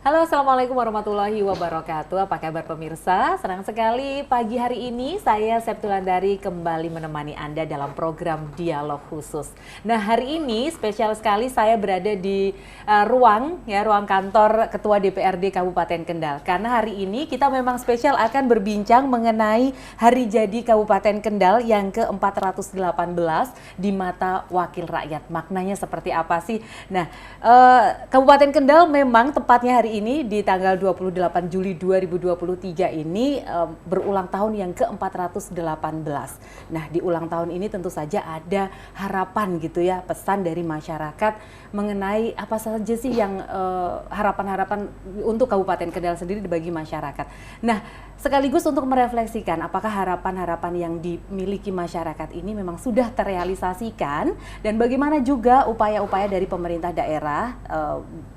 Halo, Assalamualaikum warahmatullahi wabarakatuh. Apa kabar pemirsa? Senang sekali pagi hari ini saya Septulandari kembali menemani Anda dalam program Dialog Khusus. Nah, hari ini spesial sekali saya berada di ruang kantor Ketua DPRD Kabupaten Kendal. Karena hari ini kita memang spesial akan berbincang mengenai Hari Jadi Kabupaten Kendal yang ke-418 di mata wakil rakyat. Maknanya seperti apa sih? Nah, Kabupaten Kendal memang tepatnya hari ini di tanggal 28 Juli 2023 ini berulang tahun yang ke-418. Nah, di ulang tahun ini tentu saja ada harapan gitu ya, pesan dari masyarakat mengenai apa saja sih yang harapan-harapan untuk Kabupaten Kendal sendiri bagi masyarakat. Nah, sekaligus untuk merefleksikan apakah harapan-harapan yang dimiliki masyarakat ini memang sudah terrealisasikan dan bagaimana juga upaya-upaya dari pemerintah daerah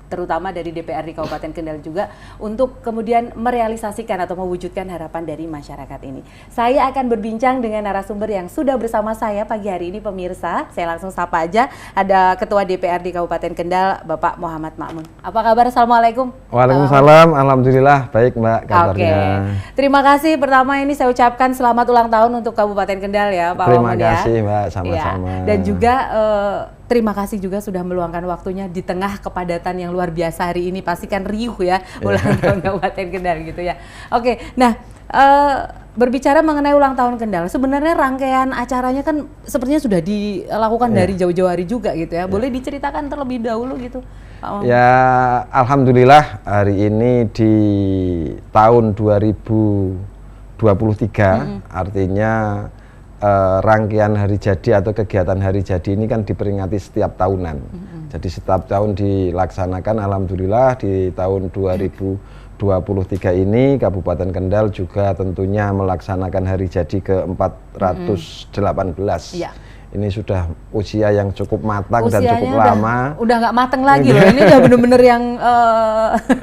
terutama dari DPRD Kabupaten Kendal juga untuk kemudian merealisasikan atau mewujudkan harapan dari masyarakat ini. Saya akan berbincang dengan narasumber yang sudah bersama saya pagi hari ini pemirsa. Saya langsung sapa aja, ada Ketua DPRD Kabupaten Kendal, Bapak Muhammad Ma'mun. Apa kabar? Assalamualaikum. Waalaikumsalam, alhamdulillah baik Mbak kabarnya. Terima kasih, pertama ini saya ucapkan selamat ulang tahun untuk Kabupaten Kendal ya Pak Ma'mun ya. Terima kasih Mbak, sama-sama. Ya. Dan juga terima kasih juga sudah meluangkan waktunya di tengah kepadatan yang luar biasa hari ini. Pastikan riuh ya ulang tahun Kabupaten Kendal gitu ya. Oke, nah berbicara mengenai ulang tahun Kendal, sebenarnya rangkaian acaranya kan sepertinya sudah dilakukan dari jauh-jauh hari juga gitu ya. Boleh diceritakan terlebih dahulu gitu Pak Ma'mun? Ya, alhamdulillah hari ini di tahun 2023 artinya rangkaian hari jadi atau kegiatan hari jadi ini kan diperingati setiap tahunan. Jadi setiap tahun dilaksanakan, alhamdulillah di tahun 2023 ini Kabupaten Kendal juga tentunya melaksanakan hari jadi ke-418. Ini sudah usia yang cukup matang dan cukup lama. Udah nggak matang lagi loh, ini udah bener-bener yang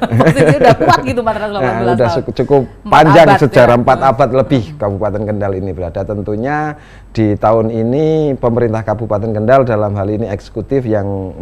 posisinya udah kuat gitu 418 udah tahun. Cukup panjang sejarah 4 abad lebih Kabupaten Kendal ini berada. Tentunya di tahun ini pemerintah Kabupaten Kendal dalam hal ini eksekutif yang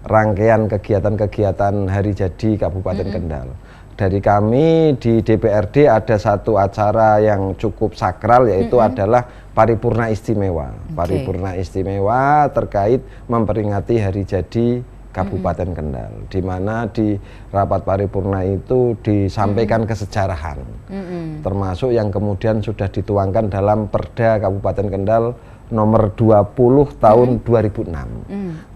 rangkaian kegiatan-kegiatan hari jadi Kabupaten Kendal. Dari kami di DPRD ada satu acara yang cukup sakral, yaitu adalah paripurna istimewa. Paripurna istimewa terkait memperingati hari jadi Kabupaten Kendal, di mana di rapat paripurna itu disampaikan kesejarahan, termasuk yang kemudian sudah dituangkan dalam Perda Kabupaten Kendal nomor 20 tahun 2006.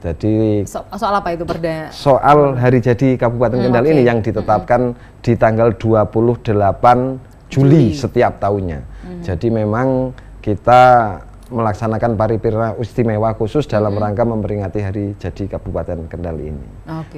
Jadi soal apa itu perdanya? Soal hari jadi Kabupaten Kendal ini yang ditetapkan di tanggal 28 Juli setiap tahunnya. Jadi memang kita melaksanakan paripurna istimewa khusus dalam rangka memperingati hari jadi Kabupaten Kendal ini.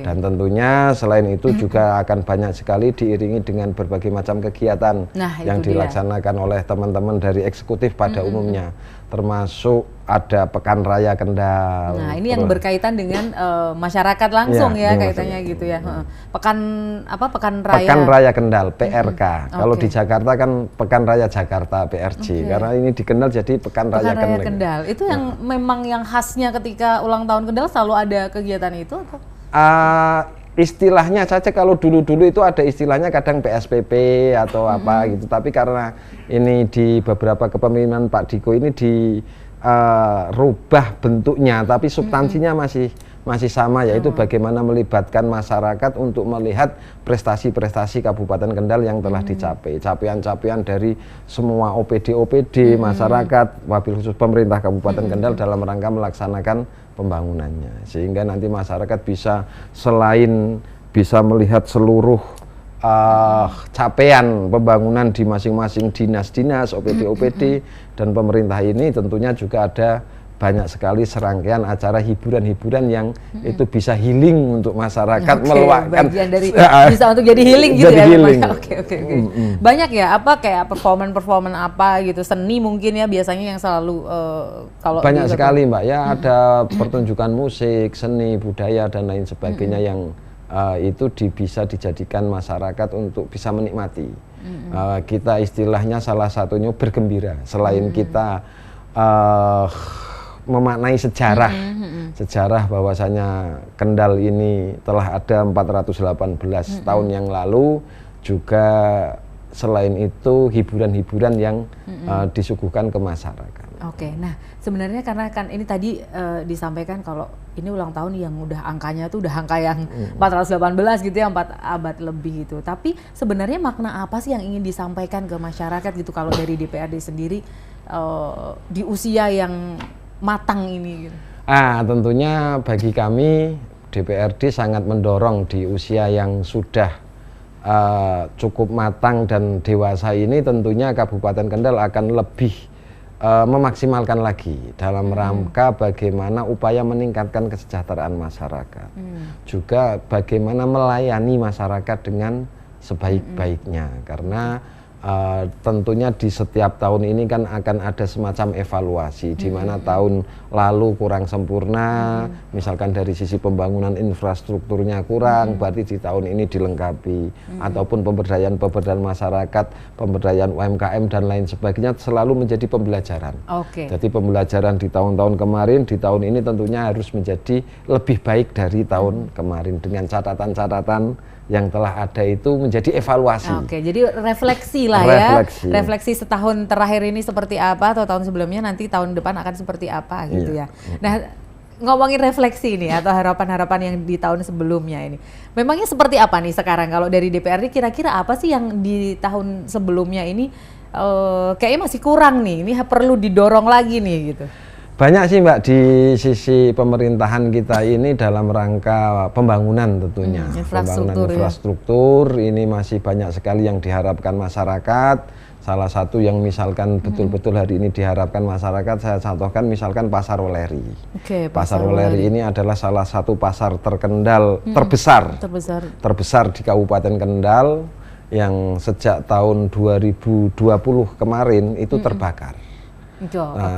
Dan tentunya selain itu juga akan banyak sekali diiringi dengan berbagai macam kegiatan yang dilaksanakan oleh teman-teman dari eksekutif pada umumnya, termasuk ada Pekan Raya Kendal. Nah, ini yang berkaitan dengan masyarakat langsung ya kaitannya gitu ya. Pekan Raya? Pekan Raya Kendal, PRK. Kalau di Jakarta kan Pekan Raya Jakarta, PRJ. Karena ini di Kendal jadi Pekan Raya Kendal. Itu yang memang yang khasnya ketika ulang tahun Kendal selalu ada kegiatan itu atau? Istilahnya saja kalau dulu-dulu itu ada istilahnya kadang PSPP atau apa gitu. Tapi karena ini di beberapa kepemimpinan Pak Diko ini rubah bentuknya, tapi substansinya masih sama, yaitu bagaimana melibatkan masyarakat untuk melihat prestasi-prestasi Kabupaten Kendal yang telah dicapai, capaian-capaian dari semua OPD masyarakat, wabil khusus pemerintah Kabupaten Kendal dalam rangka melaksanakan pembangunannya, sehingga nanti masyarakat bisa selain bisa melihat seluruh capaian pembangunan di masing-masing dinas-dinas, OPD dan pemerintah ini, tentunya juga ada banyak sekali serangkaian acara hiburan-hiburan yang itu bisa healing untuk masyarakat, meluangkan bagian dari bisa untuk jadi healing gitu ya. Oke. Banyak ya kayak performan apa gitu, seni mungkin ya biasanya yang selalu kalau banyak sekali Mbak ya, ada pertunjukan musik, seni, budaya dan lain sebagainya yang itu bisa dijadikan masyarakat untuk bisa menikmati. Kita istilahnya salah satunya bergembira, selain kita memaknai sejarah, sejarah bahwasanya Kendal ini telah ada 418 tahun yang lalu. Juga selain itu hiburan-hiburan yang disuguhkan ke masyarakat. Oke, nah sebenarnya karena kan ini tadi disampaikan kalau ini ulang tahun yang udah angkanya tuh udah angka yang 418 gitu ya, 4 abad lebih gitu. Tapi sebenarnya makna apa sih yang ingin disampaikan ke masyarakat gitu kalau dari DPRD sendiri di usia yang matang ini gitu? Tentunya bagi kami DPRD sangat mendorong di usia yang sudah cukup matang dan dewasa ini, tentunya Kabupaten Kendal akan lebih memaksimalkan lagi dalam rangka bagaimana upaya meningkatkan kesejahteraan masyarakat, juga bagaimana melayani masyarakat dengan sebaik-baiknya, karena tentunya di setiap tahun ini kan akan ada semacam evaluasi di mana tahun lalu kurang sempurna, misalkan dari sisi pembangunan infrastrukturnya kurang, berarti di tahun ini dilengkapi, ataupun pemberdayaan masyarakat, pemberdayaan UMKM dan lain sebagainya selalu menjadi pembelajaran. Jadi pembelajaran di tahun-tahun kemarin, di tahun ini tentunya harus menjadi lebih baik dari tahun kemarin dengan catatan-catatan yang telah ada itu menjadi evaluasi. Jadi refleksi lah ya. Refleksi setahun terakhir ini seperti apa, atau tahun sebelumnya, nanti tahun depan akan seperti apa gitu ya. Nah, ngomongin refleksi ini atau harapan-harapan yang di tahun sebelumnya ini. Memangnya seperti apa nih sekarang kalau dari DPRD, kira-kira apa sih yang di tahun sebelumnya ini kayaknya masih kurang nih, ini perlu didorong lagi nih gitu? Banyak sih Mbak di sisi pemerintahan kita ini dalam rangka pembangunan tentunya. Pembangunan infrastruktur ini masih banyak sekali yang diharapkan masyarakat. Salah satu yang misalkan betul-betul hari ini diharapkan masyarakat, saya contohkan misalkan Pasar Weleri. Pasar Weleri ini adalah salah satu pasar terkendal terbesar di Kabupaten Kendal yang sejak tahun 2020 kemarin itu terbakar.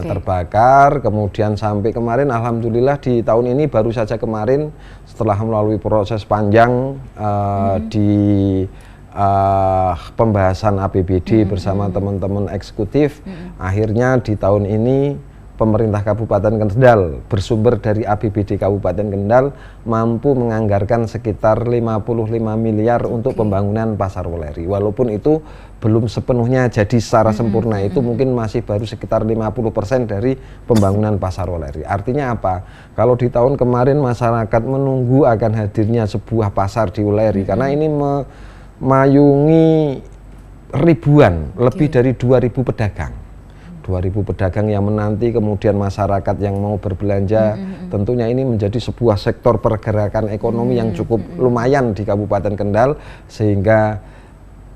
Terbakar, kemudian sampai kemarin alhamdulillah di tahun ini baru saja kemarin setelah melalui proses panjang di pembahasan APBD bersama teman-teman eksekutif, akhirnya di tahun ini pemerintah Kabupaten Kendal bersumber dari APBD Kabupaten Kendal mampu menganggarkan sekitar 55 miliar untuk pembangunan Pasar Weleri. Walaupun itu belum sepenuhnya jadi secara sempurna, itu mungkin masih baru sekitar 50% dari pembangunan Pasar Weleri. Artinya apa? Kalau di tahun kemarin masyarakat menunggu akan hadirnya sebuah pasar di Weleri, karena ini memayungi ribuan, lebih dari 2.000 pedagang. 2.000 pedagang yang menanti, kemudian masyarakat yang mau berbelanja, tentunya ini menjadi sebuah sektor pergerakan ekonomi yang cukup lumayan di Kabupaten Kendal, sehingga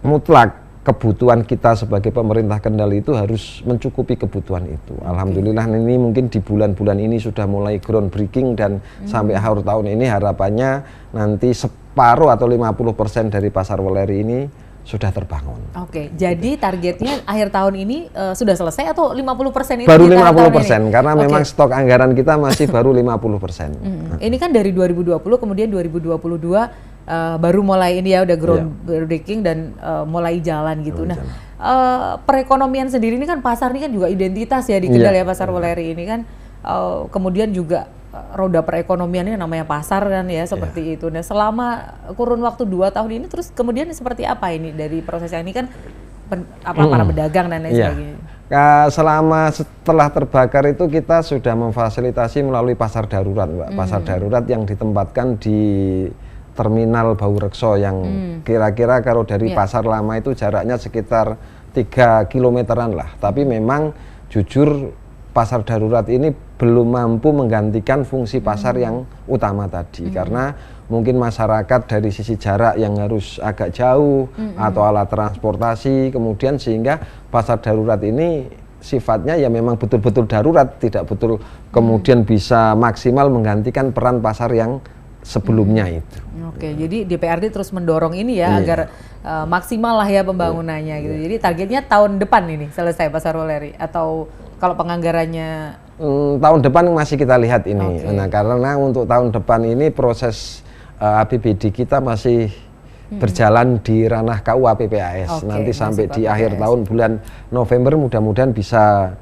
mutlak kebutuhan kita sebagai pemerintah Kendal itu harus mencukupi kebutuhan itu. Alhamdulillah ini mungkin di bulan-bulan ini sudah mulai groundbreaking, dan sampai akhir tahun ini harapannya nanti separuh atau 50% dari Pasar Weleri ini sudah terbangun. Jadi targetnya akhir tahun ini sudah selesai atau 50% itu? Baru 50%, karena memang stok anggaran kita masih baru 50%. Ini kan dari 2020, kemudian 2022 baru mulai ini ya, udah groundbreaking dan mulai jalan gitu. Perekonomian sendiri ini kan, pasar ini kan juga identitas ya di Kendal ya, Pasar Weleri ini kan. Kemudian juga roda perekonomiannya namanya pasar kan ya, seperti itu. Nah, selama kurun waktu 2 tahun ini terus kemudian seperti apa ini dari prosesnya ini kan para pedagang dan lain sebagainya? Selama setelah terbakar itu kita sudah memfasilitasi melalui pasar darurat, Mbak. Pasar darurat yang ditempatkan di Terminal Baurekso yang kira-kira kalau dari pasar lama itu jaraknya sekitar 3 kilometeran lah. Tapi memang jujur pasar darurat ini belum mampu menggantikan fungsi pasar yang utama tadi, karena mungkin masyarakat dari sisi jarak yang harus agak jauh atau alat transportasi, kemudian sehingga pasar darurat ini sifatnya ya memang betul-betul darurat, tidak betul kemudian bisa maksimal menggantikan peran pasar yang sebelumnya itu. Jadi DPRD terus mendorong ini ya agar maksimal lah ya pembangunannya gitu. Jadi targetnya tahun depan ini selesai Pasar Weleri, atau kalau penganggarannya tahun depan masih kita lihat ini. Nah, karena untuk tahun depan ini proses APBD kita masih berjalan di ranah KUA PPAS. Nanti sampai di akhir tahun bulan November mudah-mudahan bisa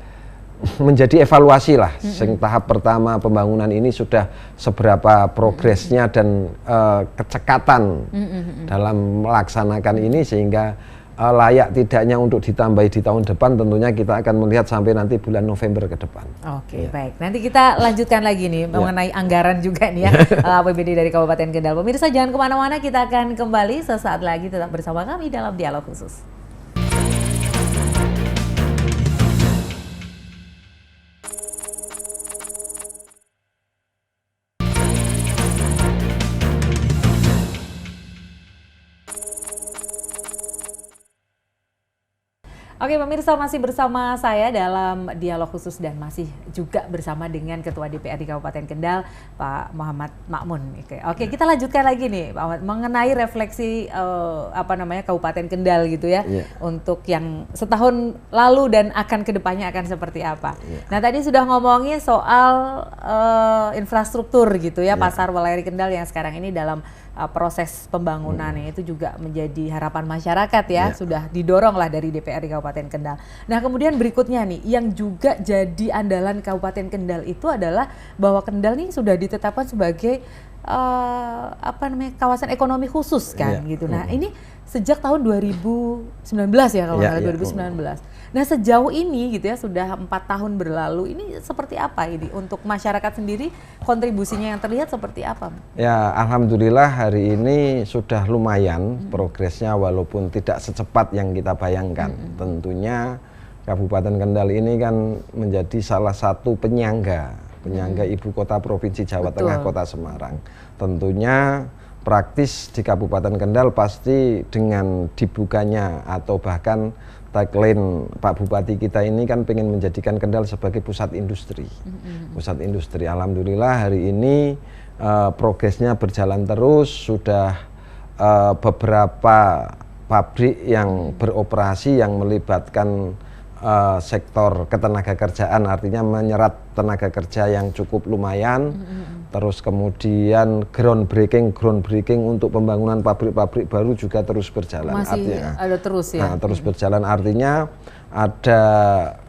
menjadi evaluasi lah. Sing tahap pertama pembangunan ini sudah seberapa progresnya dan kecekatan dalam melaksanakan ini sehingga layak tidaknya untuk ditambahi di tahun depan, tentunya kita akan melihat sampai nanti bulan November ke depan. Oke, baik. Nanti kita lanjutkan lagi nih mengenai anggaran juga nih ya, APBD dari Kabupaten Kendal. Pemirsa jangan kemana-mana, kita akan kembali sesaat lagi, tetap bersama kami dalam Dialog Khusus. Oke pemirsa, masih bersama saya dalam Dialog Khusus dan masih juga bersama dengan Ketua DPRD Kabupaten Kendal, Pak Muhammad Makmun. Oke, kita lanjutkan lagi nih Pak Muhammad, mengenai refleksi Kabupaten Kendal gitu ya, untuk yang setahun lalu dan akan kedepannya akan seperti apa. Nah tadi sudah ngomongin soal infrastruktur gitu ya, Pasar Weleri Kendal yang sekarang ini dalam proses pembangunan, itu juga menjadi harapan masyarakat ya, sudah didorong lah dari DPRD Kabupaten Kendal. Nah kemudian berikutnya nih, yang juga jadi andalan Kabupaten Kendal itu adalah bahwa Kendal nih sudah ditetapkan sebagai kawasan ekonomi khusus kan gitu. Nah ini sejak tahun 2019 ya kalau nggak salah, 2019. Nah sejauh ini gitu ya, sudah 4 tahun berlalu, ini seperti apa ini untuk masyarakat sendiri, kontribusinya yang terlihat seperti apa? Ya alhamdulillah hari ini sudah lumayan progresnya, walaupun tidak secepat yang kita bayangkan. Tentunya Kabupaten Kendal ini kan menjadi salah satu penyangga ibu kota Provinsi Jawa Tengah, Kota Semarang. Tentunya praktis di Kabupaten Kendal pasti dengan dibukanya atau bahkan tagline Pak Bupati kita ini kan pengen menjadikan Kendal sebagai pusat industri. Pusat industri. Alhamdulillah hari ini progresnya berjalan terus, sudah beberapa pabrik yang beroperasi yang melibatkan sektor ketenagakerjaan, artinya menyerap tenaga kerja yang cukup lumayan. Terus kemudian groundbreaking untuk pembangunan pabrik-pabrik baru juga terus berjalan. Masih artinya, ada terus ya? Terus berjalan, artinya ada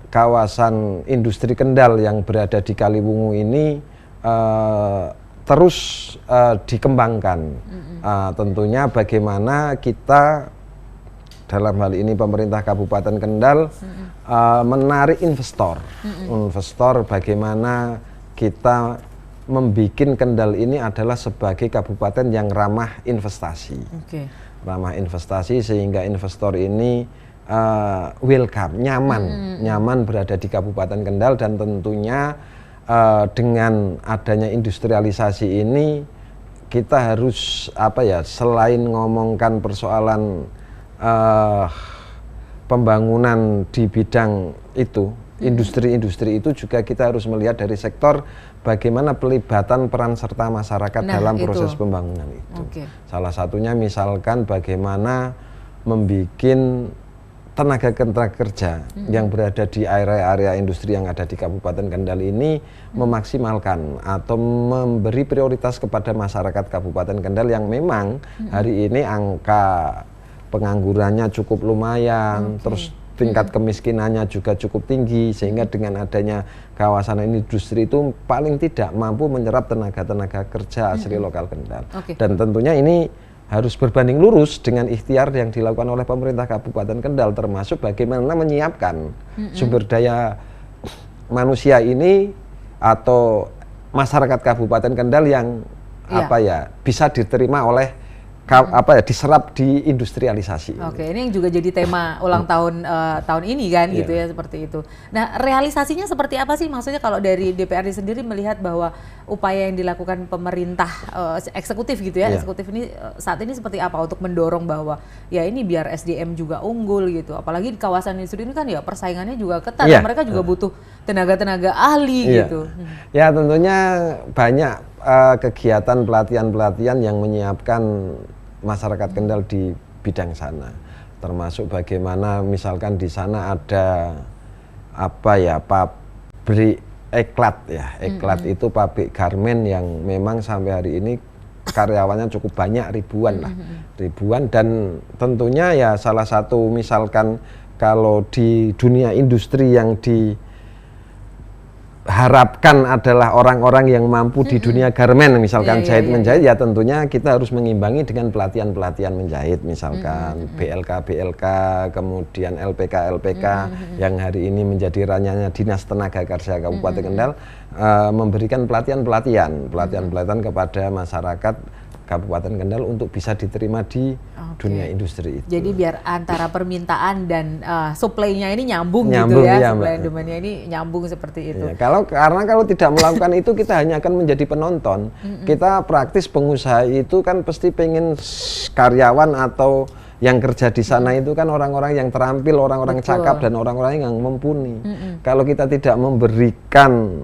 kawasan industri Kendal yang berada di Kaliwungu ini terus dikembangkan. Tentunya bagaimana kita dalam hal ini pemerintah Kabupaten Kendal menarik investor. Investor, bagaimana kita membikin Kendal ini adalah sebagai kabupaten yang ramah investasi. Ramah investasi sehingga investor ini welcome, nyaman berada di Kabupaten Kendal. Dan tentunya dengan adanya industrialisasi ini kita harus selain ngomongkan persoalan pembangunan di bidang itu, industri-industri itu juga kita harus melihat dari sektor bagaimana pelibatan peran serta masyarakat dalam proses pembangunan itu. Salah satunya misalkan bagaimana membikin tenaga kerja yang berada di area-area industri yang ada di Kabupaten Kendal ini memaksimalkan atau memberi prioritas kepada masyarakat Kabupaten Kendal yang memang hari ini angka penganggurannya cukup lumayan, terus tingkat kemiskinannya juga cukup tinggi, sehingga dengan adanya kawasan industri itu paling tidak mampu menyerap tenaga kerja asli lokal Kendal. Dan tentunya ini harus berbanding lurus dengan ikhtiar yang dilakukan oleh pemerintah Kabupaten Kendal, termasuk bagaimana menyiapkan sumber daya manusia ini atau masyarakat Kabupaten Kendal yang bisa diterima oleh diserap di industrialisasi. Ini yang juga jadi tema ulang tahun ini kan gitu ya, seperti itu. Nah realisasinya seperti apa sih, maksudnya kalau dari DPRD sendiri melihat bahwa upaya yang dilakukan pemerintah eksekutif gitu ya, eksekutif ini saat ini seperti apa untuk mendorong bahwa ya ini biar SDM juga unggul gitu, apalagi di kawasan industri ini kan ya persaingannya juga ketat, mereka juga butuh tenaga ahli gitu. Ya tentunya banyak kegiatan pelatihan yang menyiapkan masyarakat Kendal di bidang sana, termasuk bagaimana misalkan di sana ada pabrik eklat itu pabrik garmen yang memang sampai hari ini karyawannya cukup banyak, ribuan, dan tentunya ya salah satu misalkan kalau di dunia industri yang harapkan adalah orang-orang yang mampu di dunia garmen, misalkan jahit menjahit, ya tentunya kita harus mengimbangi dengan pelatihan-pelatihan menjahit, misalkan BLK, kemudian LPK yang hari ini menjadi ranahnya Dinas Tenaga Kerja Kabupaten Kendal, memberikan pelatihan-pelatihan kepada masyarakat Kabupaten Kendal untuk bisa diterima di dunia industri itu. Jadi biar antara permintaan dan supply-nya ini nyambung gitu ya, supply demand-nya ini nyambung seperti itu. Ya, karena kalau tidak melakukan itu kita hanya akan menjadi penonton. Kita praktis pengusaha itu kan pasti pengen karyawan atau yang kerja di sana itu kan orang-orang yang terampil, orang-orang cakap dan orang-orang yang mumpuni. Kalau kita tidak memberikan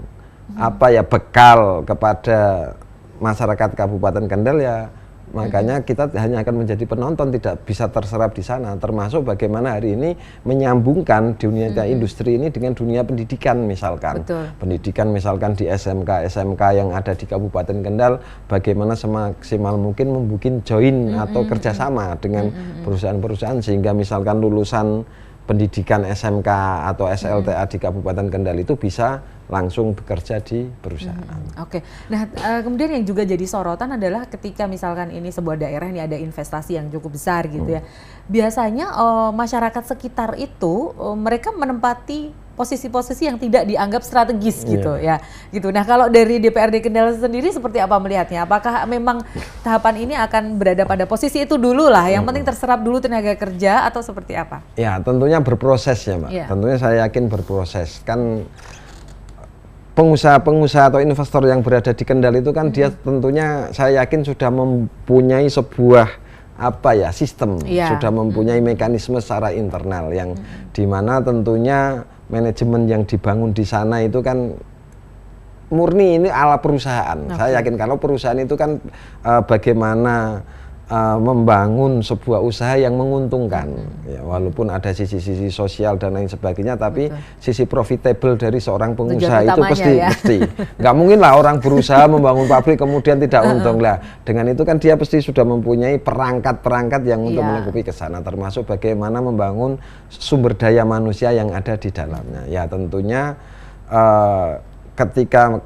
bekal kepada masyarakat Kabupaten Kendal, ya makanya kita hanya akan menjadi penonton, tidak bisa terserap di sana. Termasuk bagaimana hari ini menyambungkan dunia industri ini dengan dunia pendidikan, misalkan pendidikan misalkan di SMK yang ada di Kabupaten Kendal, bagaimana semaksimal mungkin membuat join atau kerjasama dengan perusahaan-perusahaan, sehingga misalkan lulusan pendidikan SMK atau SLTA di Kabupaten Kendal itu bisa langsung bekerja di perusahaan. Oke. Nah, kemudian yang juga jadi sorotan adalah ketika misalkan ini sebuah daerah ini ada investasi yang cukup besar gitu ya. Biasanya masyarakat sekitar itu mereka menempati posisi-posisi yang tidak dianggap strategis gitu ya. Gitu. Nah, kalau dari DPRD Kendal sendiri seperti apa melihatnya? Apakah memang tahapan ini akan berada pada posisi itu dulu lah, yang penting terserap dulu tenaga kerja, atau seperti apa? Ya, tentunya berproses ya, Mbak. Tentunya saya yakin berproses. Kan pengusaha-pengusaha atau investor yang berada di Kendal itu kan dia tentunya saya yakin sudah mempunyai sebuah sistem, sudah mempunyai mekanisme secara internal yang dimana tentunya manajemen yang dibangun di sana itu kan murni ini ala perusahaan. Saya yakin kalau perusahaan itu kan bagaimana membangun sebuah usaha yang menguntungkan, ya, walaupun ada sisi-sisi sosial dan lain sebagainya, tapi sisi profitable dari seorang pengusaha itu pasti nggak mungkin lah orang berusaha membangun pabrik kemudian tidak untung lah. Dengan itu kan dia pasti sudah mempunyai perangkat-perangkat yang untuk melengkapi ke sana, termasuk bagaimana membangun sumber daya manusia yang ada di dalamnya. Ya tentunya ketika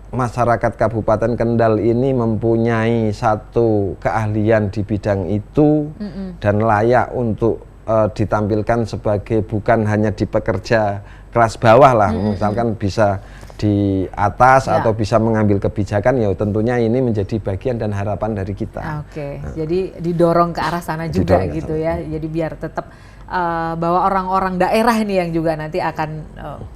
masyarakat Kabupaten Kendal ini mempunyai satu keahlian di bidang itu dan layak untuk ditampilkan sebagai bukan hanya di pekerja kelas bawah lah, misalkan bisa di atas atau bisa mengambil kebijakan, ya tentunya ini menjadi bagian dan harapan dari kita. Jadi didorong ke arah sana juga gitu ya. Jadi biar tetap bahwa orang-orang daerah ini yang juga nanti akan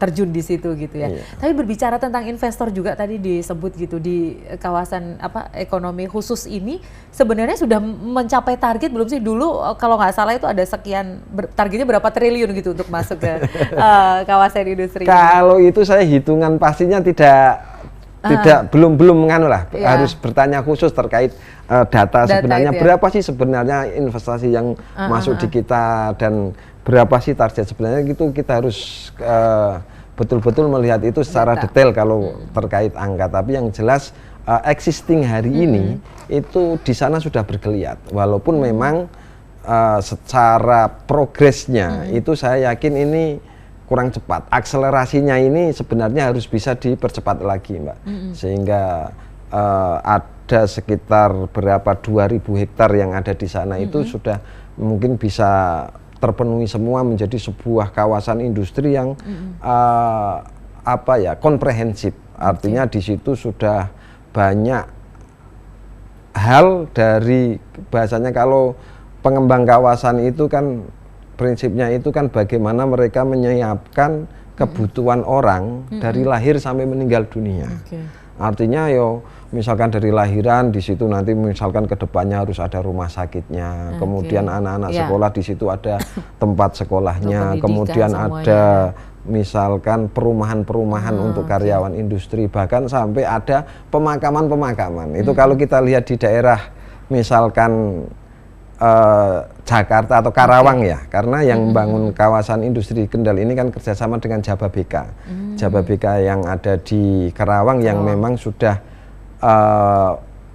terjun di situ gitu ya. Tapi berbicara tentang investor juga tadi disebut gitu di kawasan ekonomi khusus ini sebenarnya sudah mencapai target belum sih? Dulu kalau nggak salah itu ada sekian targetnya berapa triliun gitu untuk masuk ke kawasan industri. Kalau itu saya hitungan pastinya belum menganu lah, harus bertanya khusus terkait data sebenarnya berapa sih sebenarnya investasi yang masuk di kita dan berapa sih target sebenarnya, gitu kita harus betul-betul melihat itu secara detail kalau terkait angka. Tapi yang jelas existing hari ini itu di sana sudah bergeliat, walaupun memang secara progresnya itu saya yakin ini kurang cepat. Akselerasinya ini sebenarnya harus bisa dipercepat lagi, Mbak. Sehingga ada sekitar 2.000 hektar yang ada di sana itu sudah mungkin bisa terpenuhi semua menjadi sebuah kawasan industri yang komprehensif. Artinya di situ sudah banyak hal dari bahasanya kalau pengembang kawasan itu kan prinsipnya itu kan bagaimana mereka menyiapkan kebutuhan orang dari lahir sampai meninggal dunia. Artinya misalkan dari lahiran di situ nanti misalkan kedepannya harus ada rumah sakitnya, kemudian anak-anak sekolah di situ ada tempat sekolahnya, kemudian ada misalkan perumahan-perumahan untuk karyawan industri, bahkan sampai ada pemakaman-pemakaman. Itu kalau kita lihat di daerah misalkan Jakarta atau Karawang ya, karena yang membangun kawasan industri Kendal ini kan kerjasama dengan Jababeka. Jababeka yang ada di Karawang yang memang sudah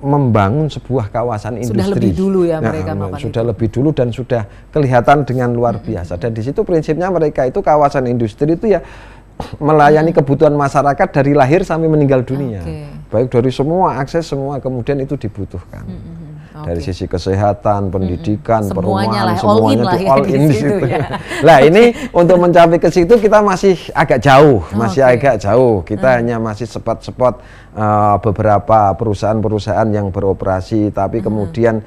membangun sebuah kawasan industri. Sudah lebih dulu ya mereka sudah lebih dulu dan sudah kelihatan dengan luar biasa. Dan di situ prinsipnya mereka itu kawasan industri itu ya melayani kebutuhan masyarakat dari lahir sampai meninggal dunia. Oke. Baik dari semua akses semua kemudian itu dibutuhkan. Dari sisi kesehatan, pendidikan, Semuanya perumahan, lah, all in semuanya lah itu ya all di in di situ situ. ya. Nah, ini untuk mencapai ke situ kita masih agak jauh, masih Oke. agak jauh. Kita hanya masih spot-spot beberapa perusahaan-perusahaan yang beroperasi, tapi kemudian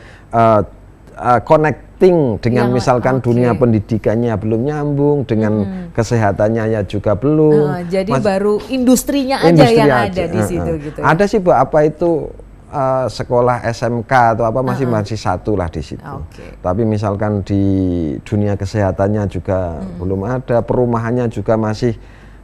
connecting dengan misalkan dunia pendidikannya belum nyambung, dengan kesehatannya ya juga belum. Jadi baru industrinya aja yang ada di situ gitu. Ada sih Bu, apa itu sekolah SMK atau apa masih satu lah di situ. Tapi misalkan di dunia kesehatannya juga belum ada, perumahannya juga masih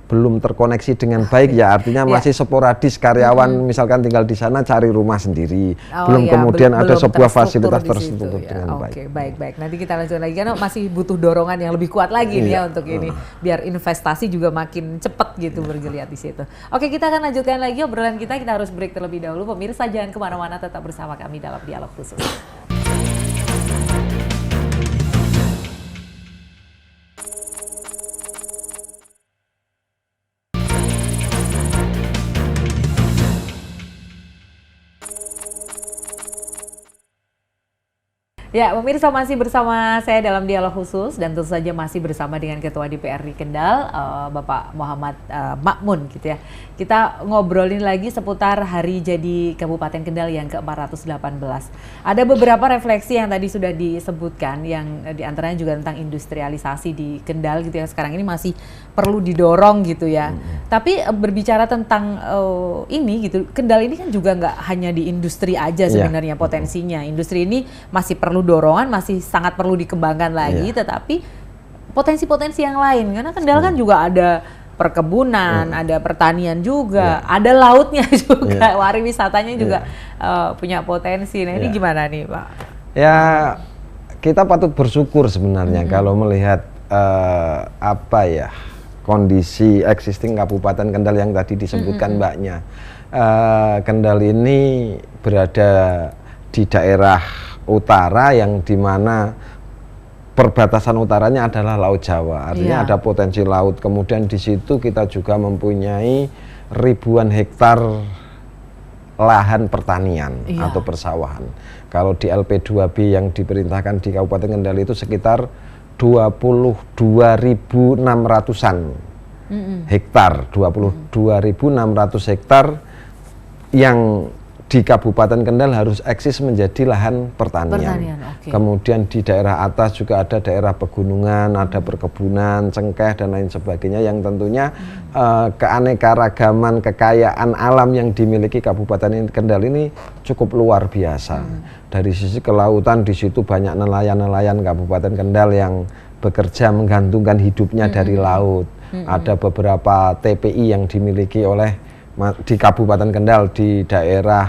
belum terkoneksi dengan baik ya, artinya masih sporadis karyawan misalkan tinggal di sana cari rumah sendiri, belum kemudian ada sebuah fasilitas terstruktur dengan baik. Oke, baik. Nanti kita lanjut lagi karena masih butuh dorongan yang lebih kuat lagi nih ya untuk ini, biar investasi juga makin cepat gitu bergeliat di situ. Oke, kita akan lanjutkan lagi obrolan kita harus break terlebih dahulu. Pemirsa jangan kemana-mana, tetap bersama kami dalam Dialog Khusus. Ya, pemirsa masih bersama saya dalam Dialog Khusus dan tentu saja masih bersama dengan Ketua DPRD Kendal, Bapak Muhammad Makmun gitu ya. Kita ngobrolin lagi seputar hari jadi Kabupaten Kendal yang ke-418. Ada beberapa refleksi yang tadi sudah disebutkan, yang diantaranya juga tentang industrialisasi di Kendal gitu ya. Sekarang ini masih perlu didorong gitu ya. Tapi berbicara tentang ini gitu, Kendal ini kan juga nggak hanya di industri aja sebenarnya potensinya. Industri ini masih perlu dorongan, masih sangat perlu dikembangkan lagi, tetapi potensi-potensi yang lain, karena Kendal kan juga ada perkebunan, ada pertanian juga, ada lautnya juga, wariwisatanya juga punya potensi. Nah ini gimana nih Pak? Ya kita patut bersyukur sebenarnya kalau melihat apa ya kondisi existing Kabupaten Kendal yang tadi disebutkan Mbaknya. Kendal ini berada di daerah utara yang dimana perbatasan utaranya adalah Laut Jawa, artinya ada potensi laut. Kemudian di situ kita juga mempunyai ribuan hektar lahan pertanian atau persawahan. Kalau di LP2B yang diperintahkan di Kabupaten Kendal itu sekitar 22.600-an hektar, 22.600 hektar yang di Kabupaten Kendal harus eksis menjadi lahan pertanian. Kemudian di daerah atas juga ada daerah pegunungan, ada perkebunan, cengkeh dan lain sebagainya yang tentunya keanekaragaman kekayaan alam yang dimiliki Kabupaten Kendal ini cukup luar biasa. Dari sisi kelautan di situ banyak nelayan-nelayan Kabupaten Kendal yang bekerja menggantungkan hidupnya dari laut. Ada beberapa TPI yang dimiliki oleh di Kabupaten Kendal, di daerah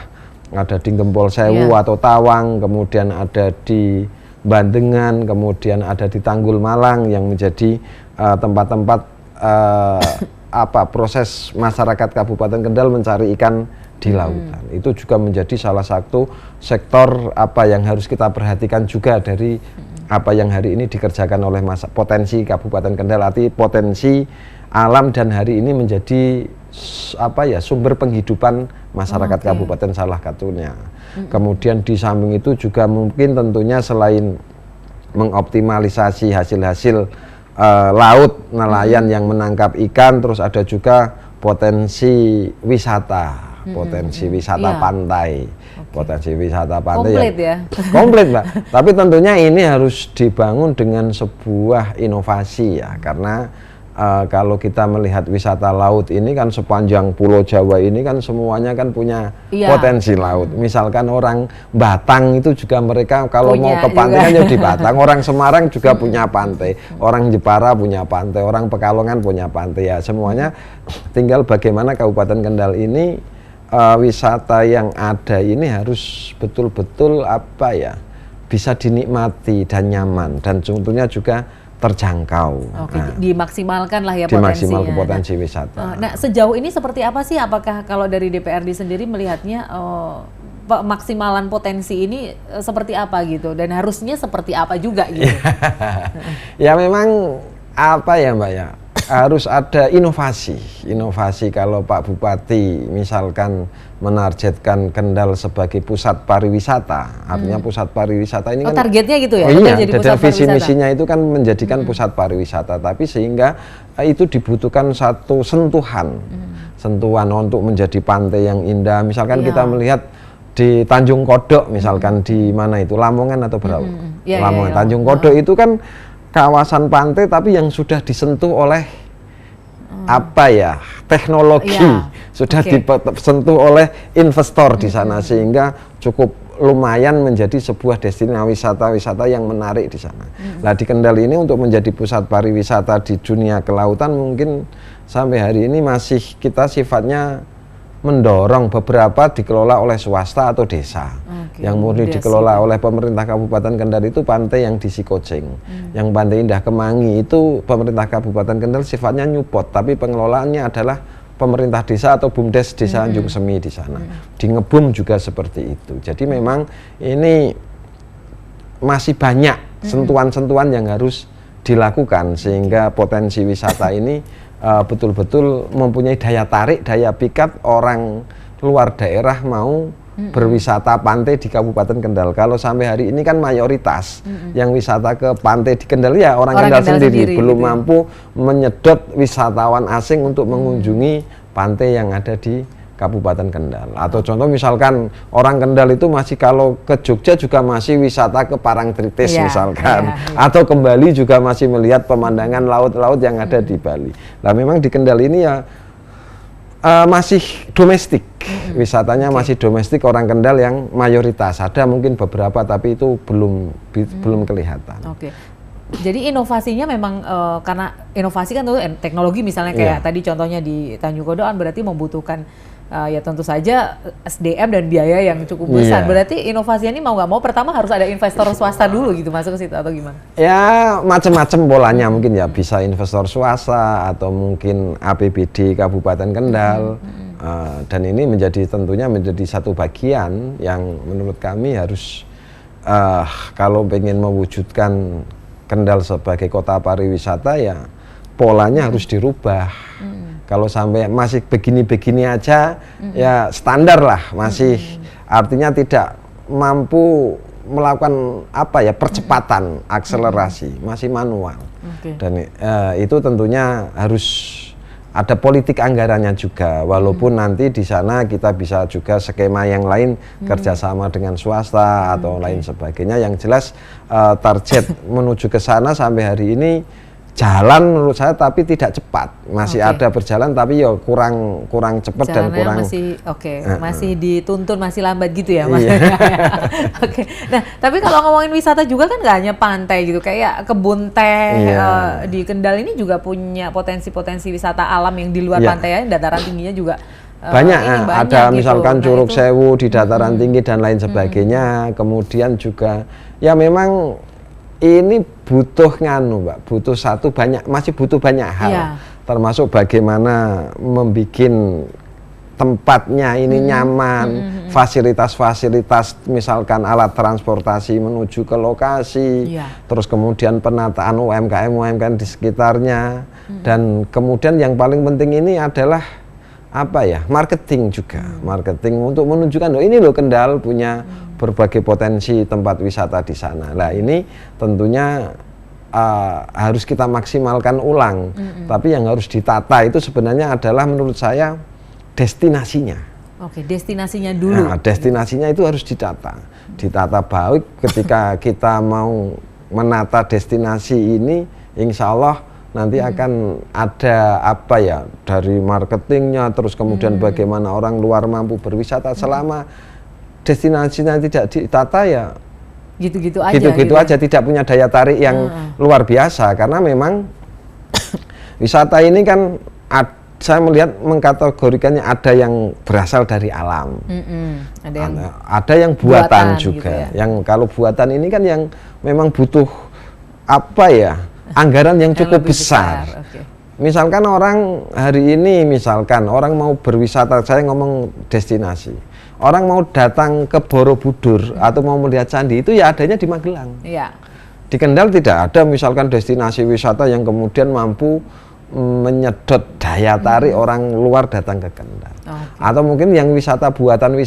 ada di Gempol Sewu atau Tawang, kemudian ada di Bandengan, kemudian ada di Tanggul Malang yang menjadi tempat-tempat proses masyarakat Kabupaten Kendal mencari ikan di lautan. Itu juga menjadi salah satu sektor yang harus kita perhatikan juga dari apa yang hari ini dikerjakan oleh potensi Kabupaten Kendal, arti potensi alam dan hari ini menjadi sumber penghidupan masyarakat Kabupaten salah satunya. Kemudian di samping itu juga mungkin tentunya selain mengoptimalisasi hasil-hasil laut nelayan yang menangkap ikan, terus ada juga potensi wisata, potensi wisata pantai, potensi wisata pantai komplit ya. Komplit Mbak. Tapi tentunya ini harus dibangun dengan sebuah inovasi ya, karena kalau kita melihat wisata laut ini kan sepanjang Pulau Jawa ini kan semuanya kan punya potensi laut. Misalkan orang Batang itu juga mereka kalau mau ke pantai kan di Batang. Orang Semarang juga punya pantai. Orang Jepara punya pantai. Orang Pekalongan punya pantai. Ya semuanya tinggal bagaimana Kabupaten Kendal ini wisata yang ada ini harus betul-betul bisa dinikmati dan nyaman dan tentunya juga terjangkau. Dimaksimalkan lah ya potensinya. Dimaksimalkan potensi wisata. Nah, sejauh ini seperti apa sih? Apakah kalau dari DPRD sendiri melihatnya maksimalan potensi ini seperti apa gitu? Dan harusnya seperti apa juga gitu? Ya memang Mbak ya. harus ada inovasi kalau Pak Bupati misalkan menargetkan Kendal sebagai pusat pariwisata, artinya pusat pariwisata ini kan targetnya gitu ya? Iya, jadi dan visi misinya itu kan menjadikan pusat pariwisata, tapi sehingga itu dibutuhkan satu sentuhan untuk menjadi pantai yang indah. Misalkan kita melihat di Tanjung Kodok, misalkan di mana itu, Lamongan atau berapa? Lamongan. Tanjung Kodok itu kan kawasan pantai tapi yang sudah disentuh oleh teknologi, sudah disentuh oleh investor di sana, sehingga cukup lumayan menjadi sebuah destinasi wisata yang menarik di sana. Nah, di Kendal ini untuk menjadi pusat pariwisata di dunia kelautan mungkin sampai hari ini masih kita sifatnya mendorong, beberapa dikelola oleh swasta atau desa. Yang murni dikelola oleh pemerintah Kabupaten Kendal itu pantai yang di Sikoceng. Yang Pantai Indah Kemangi itu pemerintah Kabupaten Kendal sifatnya nyupot, tapi pengelolaannya adalah pemerintah desa atau BUMDes Desa Anjung Semi di sana. Di Ngebum juga seperti itu. Jadi memang ini masih banyak sentuhan-sentuhan yang harus dilakukan sehingga potensi wisata ini betul-betul mempunyai daya tarik, daya pikat orang luar daerah mau berwisata pantai di Kabupaten Kendal. Kalau sampai hari ini kan mayoritas yang wisata ke pantai di Kendal ya orang Kendal sendiri belum mampu menyedot wisatawan asing untuk mengunjungi pantai yang ada di Kabupaten Kendal. Atau contoh misalkan orang Kendal itu masih kalau ke Jogja juga masih wisata ke Parangtritis misalkan, atau ke Bali juga masih melihat pemandangan laut-laut yang ada di Bali. Nah, memang di Kendal ini ya masih domestik, wisatanya masih domestik orang Kendal yang mayoritas. Ada mungkin beberapa tapi itu belum kelihatan. Jadi inovasinya memang karena inovasi kan tuh teknologi misalnya kayak tadi contohnya di Tanjung Kodok berarti membutuhkan ya tentu saja SDM dan biaya yang cukup besar. Berarti inovasinya ini mau nggak mau pertama harus ada investor swasta dulu gitu masuk ke situ atau gimana? Ya macam-macam polanya mungkin ya, bisa investor swasta atau mungkin APBD Kabupaten Kendal. Dan ini tentunya menjadi satu bagian yang menurut kami harus kalau pengen mewujudkan Kendal sebagai kota pariwisata ya polanya harus dirubah. Kalau sampai masih begini-begini aja ya standar lah, masih artinya tidak mampu melakukan percepatan, akselerasi, masih manual. Dan itu tentunya harus ada politik anggarannya juga, walaupun nanti di sana kita bisa juga skema yang lain kerjasama dengan swasta atau lain sebagainya. Yang jelas target menuju ke sana sampai hari ini jalan menurut saya tapi tidak cepat, masih ada berjalan tapi ya kurang cepat dan kurang masih dituntun, masih lambat gitu ya Mas. Nah tapi kalau ngomongin wisata juga kan nggak hanya pantai gitu, kayak kebun teh di Kendal ini juga punya potensi wisata alam yang di luar pantai ya, dataran tingginya juga banyak ada gitu. Misalkan Curug Sewu di dataran tinggi dan lain sebagainya. Kemudian juga ya memang ini butuh masih butuh banyak hal, termasuk bagaimana membuat tempatnya ini nyaman, fasilitas-fasilitas misalkan alat transportasi menuju ke lokasi, terus kemudian penataan UMKM di sekitarnya, dan kemudian yang paling penting ini adalah marketing juga, marketing untuk menunjukkan ini loh Kendal punya berbagai potensi tempat wisata di sana. Nah ini tentunya harus kita maksimalkan ulang, tapi yang harus ditata itu sebenarnya adalah menurut saya destinasinya. Destinasinya dulu. Nah, destinasinya itu harus ditata baik. Ketika kita mau menata destinasi ini, insya Allah nanti akan ada dari marketingnya, terus kemudian bagaimana orang luar mampu berwisata. Selama destinasinya tidak ditata ya gitu-gitu aja, tidak punya daya tarik yang luar biasa. Karena memang wisata ini kan saya melihat mengkategorikannya ada yang berasal dari alam, ada yang buatan juga gitu ya. Yang kalau buatan ini kan yang memang butuh anggaran yang cukup besar. Misalkan orang hari ini, orang mau berwisata, saya ngomong destinasi, orang mau datang ke Borobudur atau mau melihat candi, itu ya adanya di Magelang. Di Kendal tidak ada misalkan destinasi wisata yang kemudian mampu menyedot daya tarik orang luar datang ke Kendal. Atau mungkin yang wisata buatan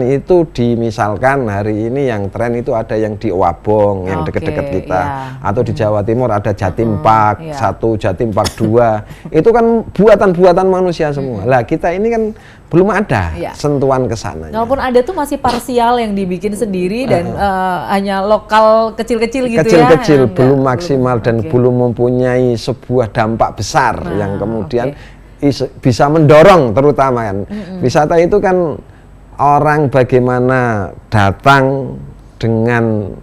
itu misalkan hari ini yang tren itu ada yang di Owabong, yang deket-deket kita, atau di Jawa Timur ada Jatim Park 1, Jatim Park 2, itu kan buatan-buatan manusia semua. Lah kita ini kan belum ada sentuhan ke sana. Walaupun ada tuh masih parsial yang dibikin sendiri dan hanya lokal kecil-kecil gitu kecil-kecil, belum maksimal dan belum mempunyai sebuah dampak besar yang kemudian bisa mendorong terutama kan. Wisata itu kan orang bagaimana datang dengan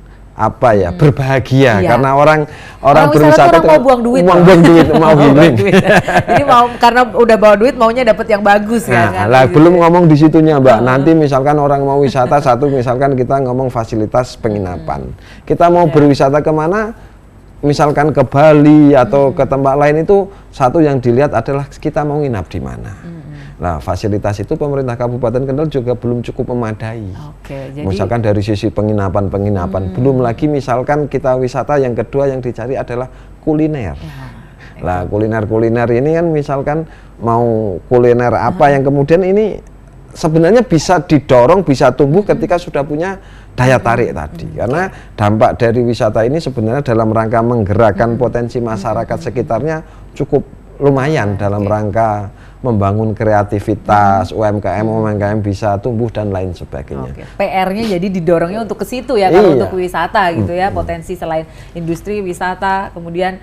berbahagia karena orang berwisata itu mau buang duit mau healing. Jadi karena udah bawa duit maunya dapat yang bagus kan. Belum ngomong di situnya Mbak. Nanti misalkan orang mau wisata misalkan kita ngomong fasilitas penginapan. Kita mau berwisata kemana? Misalkan ke Bali atau ke tempat lain itu satu yang dilihat adalah kita mau nginap di mana. Nah, fasilitas itu pemerintah Kabupaten Kendal juga belum cukup memadai. Jadi misalkan dari sisi penginapan, belum lagi misalkan kita wisata yang kedua yang dicari adalah kuliner. Lah, kuliner ini kan misalkan mau kuliner apa yang kemudian ini sebenarnya bisa didorong, bisa tumbuh ketika sudah punya daya tarik tadi. Karena dampak dari wisata ini sebenarnya dalam rangka menggerakkan potensi masyarakat sekitarnya cukup lumayan dalam rangka membangun kreativitas, UMKM bisa tumbuh dan lain sebagainya. PR-nya jadi didorongnya untuk ke situ ya, kalau untuk wisata gitu ya, potensi selain industri wisata, kemudian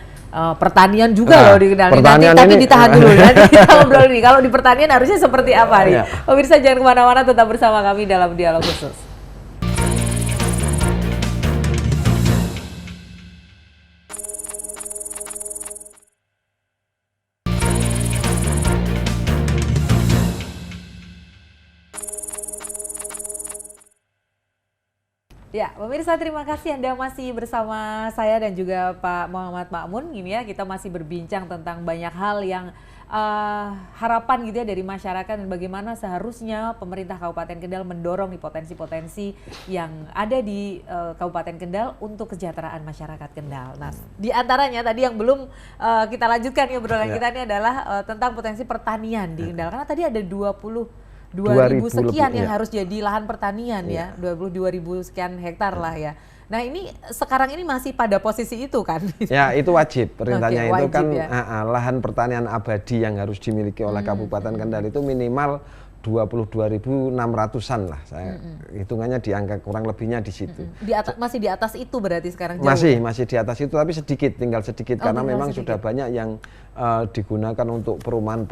pertanian juga loh di Kendal. Tapi ditahan dulu, nanti kita ngobrol nih. Kalau di pertanian harusnya seperti apa nih? Pemirsa jangan kemana-mana, tetap bersama kami dalam Dialog Khusus. Ya, pemirsa terima kasih Anda masih bersama saya dan juga Pak Muhammad Makmun. Gini ya, kita masih berbincang tentang banyak hal yang harapan gitu ya dari masyarakat dan bagaimana seharusnya pemerintah Kabupaten Kendal mendorong nih potensi-potensi yang ada di Kabupaten Kendal untuk kesejahteraan masyarakat Kendal. Nah, di antaranya tadi yang belum kita lanjutkan ya obrolan kita ini adalah tentang potensi pertanian di Kendal. Karena tadi ada 2.000 sekian yang harus jadi lahan pertanian ya, 22.000 sekian hektar lah ya. Nah ini sekarang ini masih pada posisi itu kan? Ya itu wajib, perintahnya itu kan lahan pertanian abadi yang harus dimiliki oleh Kabupaten Kendal itu minimal 22.600-an lah, saya hitungannya di angka kurang lebihnya di situ. Masih di atas itu berarti sekarang? Masih di atas itu, tapi tinggal sedikit karena memang sudah banyak yang digunakan untuk perumahan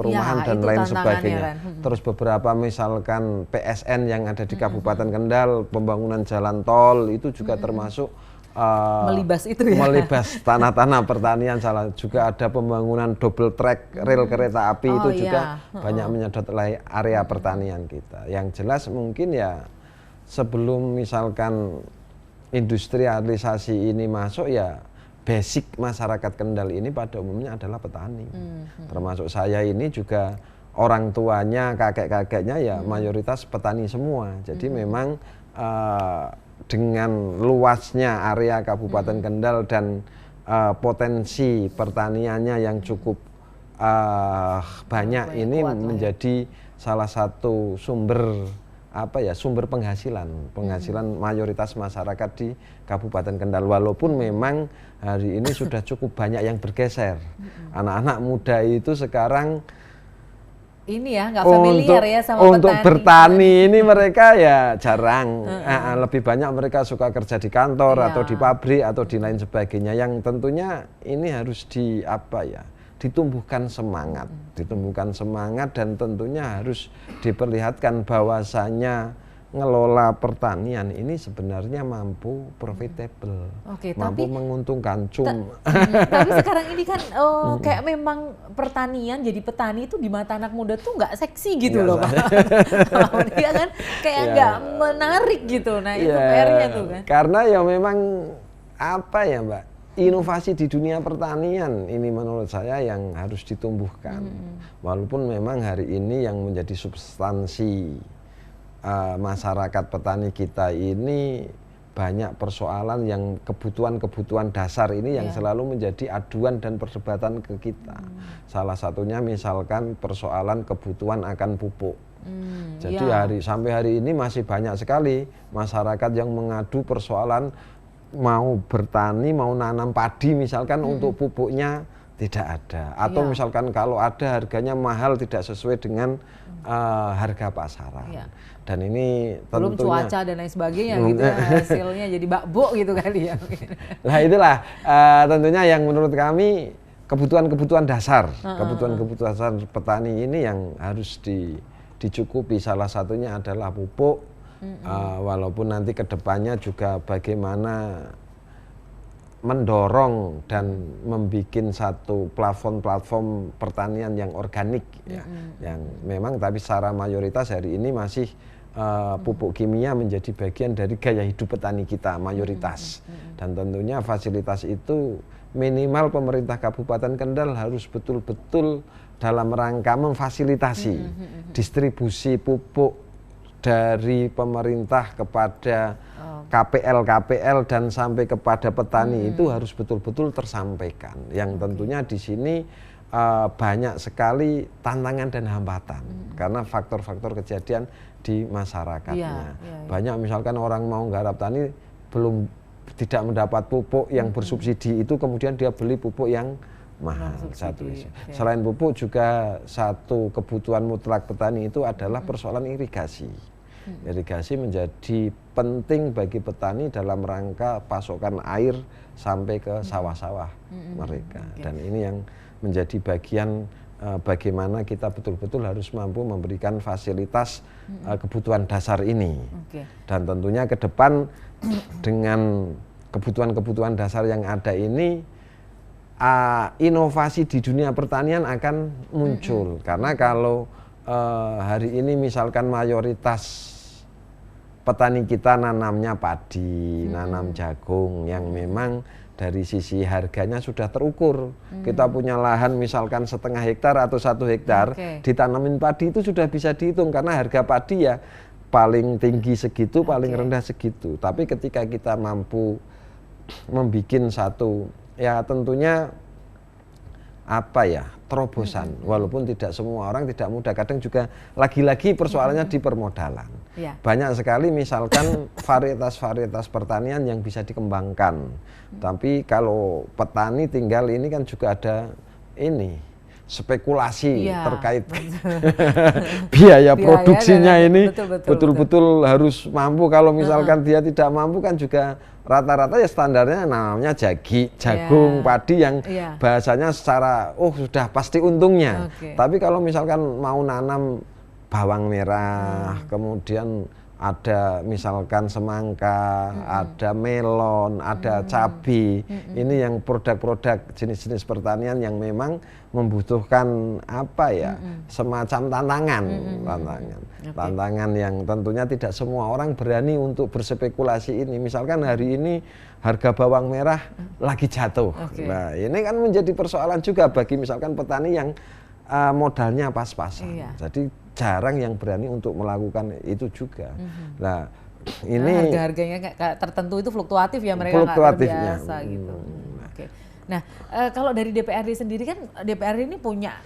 dan lain sebagainya. Terus beberapa misalkan PSN yang ada di Kabupaten Kendal, pembangunan jalan tol itu juga termasuk melibas itu ya, melibas tanah-tanah pertanian. Juga ada pembangunan double track rel kereta api itu juga banyak menyedot area pertanian kita. Yang jelas mungkin ya sebelum misalkan industrialisasi ini masuk ya basic masyarakat Kendal ini pada umumnya adalah petani. Termasuk saya ini juga orang tuanya, kakek-kakeknya ya mayoritas petani semua. Jadi memang dengan luasnya area Kabupaten Kendal dan potensi pertaniannya yang cukup banyak ini menjadi salah satu sumber penghasilan mayoritas masyarakat di Kabupaten Kendal. Walaupun memang hari ini sudah cukup banyak yang bergeser. Anak-anak muda itu sekarang ini ya nggak familiar ya sama untuk bertani ini mereka ya jarang. Lebih banyak mereka suka kerja di kantor atau di pabrik atau di lain sebagainya, yang tentunya ini harus ditumbuhkan semangat dan tentunya harus diperlihatkan bahwasanya ngelola pertanian ini sebenarnya mampu profitable, mampu menguntungkan. Tapi sekarang ini kan kayak memang pertanian, jadi petani itu di mata anak muda tuh nggak seksi gitu loh Pak. Dia kan kayak nggak menarik gitu. Nah itu PR-nya tuh kan. Karena ya memang Mbak, inovasi di dunia pertanian ini menurut saya yang harus ditumbuhkan. Walaupun memang hari ini yang menjadi substansi masyarakat petani kita ini banyak persoalan yang kebutuhan-kebutuhan dasar ini yang selalu menjadi aduan dan perdebatan ke kita. Salah satunya misalkan persoalan kebutuhan akan pupuk. Jadi sampai hari ini masih banyak sekali masyarakat yang mengadu persoalan mau bertani, mau nanam padi misalkan untuk pupuknya tidak ada. Atau misalkan kalau ada harganya mahal, tidak sesuai dengan harga pasaran. Dan ini belum tentunya cuaca dan lain sebagainya gitu ya, hasilnya jadi bakbo gitu kali ya. Nah itulah tentunya yang menurut kami kebutuhan-kebutuhan dasar, kebutuhan-kebutuhan dasar petani ini yang harus dicukupi. Salah satunya adalah pupuk, walaupun nanti kedepannya juga bagaimana mendorong dan membuat satu platform pertanian yang organik ya, yang memang tapi secara mayoritas hari ini masih pupuk kimia menjadi bagian dari gaya hidup petani kita mayoritas. Dan tentunya fasilitas itu minimal pemerintah Kabupaten Kendal harus betul-betul dalam rangka memfasilitasi distribusi pupuk dari pemerintah kepada KPL dan sampai kepada petani itu harus betul-betul tersampaikan. Yang tentunya di sini banyak sekali tantangan dan hambatan karena faktor-faktor kejadian di masyarakatnya. Banyak misalkan orang mau nggarap tani tidak mendapat pupuk yang bersubsidi itu, kemudian dia beli pupuk yang mahal. Selain pupuk juga satu kebutuhan mutlak petani itu adalah persoalan irigasi. Irigasi menjadi penting bagi petani dalam rangka pasokan air sampai ke sawah-sawah mereka. Dan ini yang menjadi bagian bagaimana kita betul-betul harus mampu memberikan fasilitas kebutuhan dasar ini. Dan tentunya ke depan dengan kebutuhan-kebutuhan dasar yang ada ini, inovasi di dunia pertanian akan muncul. Karena kalau hari ini misalkan mayoritas petani kita nanamnya padi, nanam jagung yang memang dari sisi harganya sudah terukur. Kita punya lahan misalkan 0,5 hektar atau 1 hektar, ditanamin padi itu sudah bisa dihitung karena harga padi ya paling tinggi segitu, paling rendah segitu. Tapi ketika kita mampu membuat satu, ya tentunya terobosan, walaupun tidak semua orang tidak mudah, kadang juga lagi-lagi persoalannya di permodalan. Banyak sekali misalkan varietas-varietas pertanian yang bisa dikembangkan, tapi kalau petani tinggal ini kan juga ada spekulasi terkait biaya produksinya ini betul-betul harus mampu. Kalau misalkan dia tidak mampu kan juga rata-rata ya standarnya namanya jagung, padi yang bahasanya secara sudah pasti untungnya. Tapi kalau misalkan mau nanam bawang merah, kemudian ada misalkan semangka, ada melon, ada cabai. Ini yang produk-produk jenis-jenis pertanian yang memang membutuhkan semacam tantangan yang tentunya tidak semua orang berani untuk berspekulasi ini. Misalkan hari ini harga bawang merah lagi jatuh. Nah, ini kan menjadi persoalan juga bagi misalkan petani yang modalnya pas-pasan. Jadi jarang yang berani untuk melakukan itu juga. Nah, ini harga-harganya tertentu itu fluktuatif ya, mereka nggak terbiasa gitu. Nah, kalau dari DPRD sendiri kan DPRD ini punya